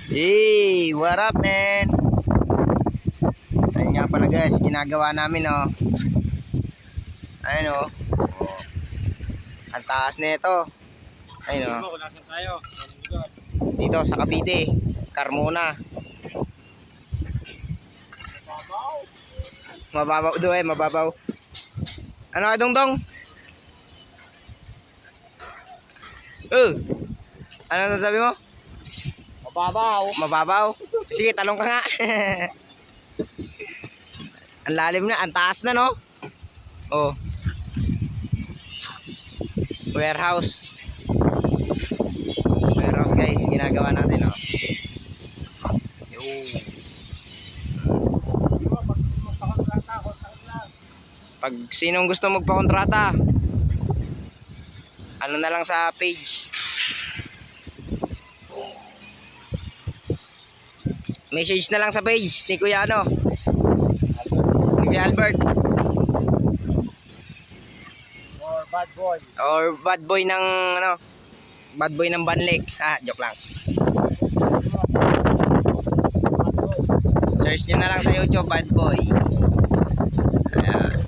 Hey, what up, man? Ayun nga pala guys, ginagawa namin oh. Ayun oh. Ang taas nito. Ayun oh. Dito sa Cavite, Carmona. Mababaw do mababaw. Ano ka dong? Ano sabi mo? Mababaw. Sige, talong ka nga. Ang lalim na, ang taas na no? Oh. Warehouse. Warehouse guys, ginagawa natin oh. Yo. Pag sinong gusto magpakontrata, ano na lang sa page. Message na lang sa page ni Kuya ano? Ni Kuya Albert. Or bad boy ng ano? Bad boy ng Banlik. Joke lang. Search nyo na lang sa YouTube, bad boy. Ayan.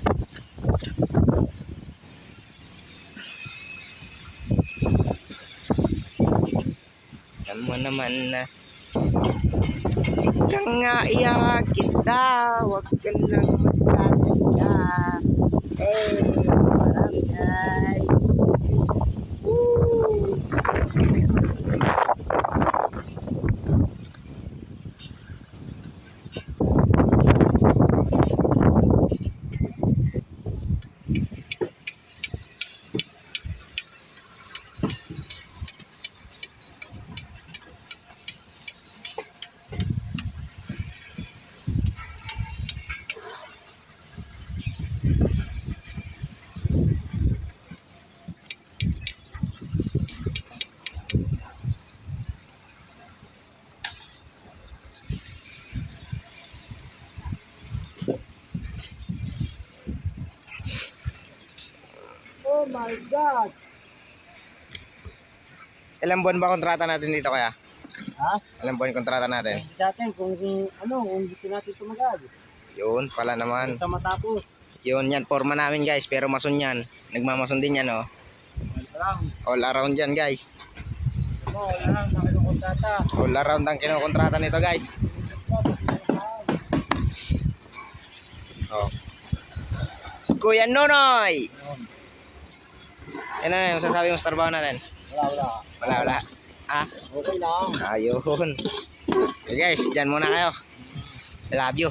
Alam mo naman na ikaw nga iyak kita, wag ka lang magkakita. Marami ay oh my God! Ilang buwan ba kontrata natin dito kaya? Ha? Ilang buwan kontrata natin? Sa atin, kung gusto natin tumagad. Yun pala naman. Sa matapos. Yun yan, forma namin guys, pero mason yan. Nagmamason din yan oh. All around yan guys. Wala lang, nakinukontrata. All around ang kinukontrata nito guys. Oh. Si Kuya Nonoy. Ano na yung sasabi mo sa trabaho natin? Wala. Okay lang. Ayun. Okay guys, dyan muna kayo. I love you.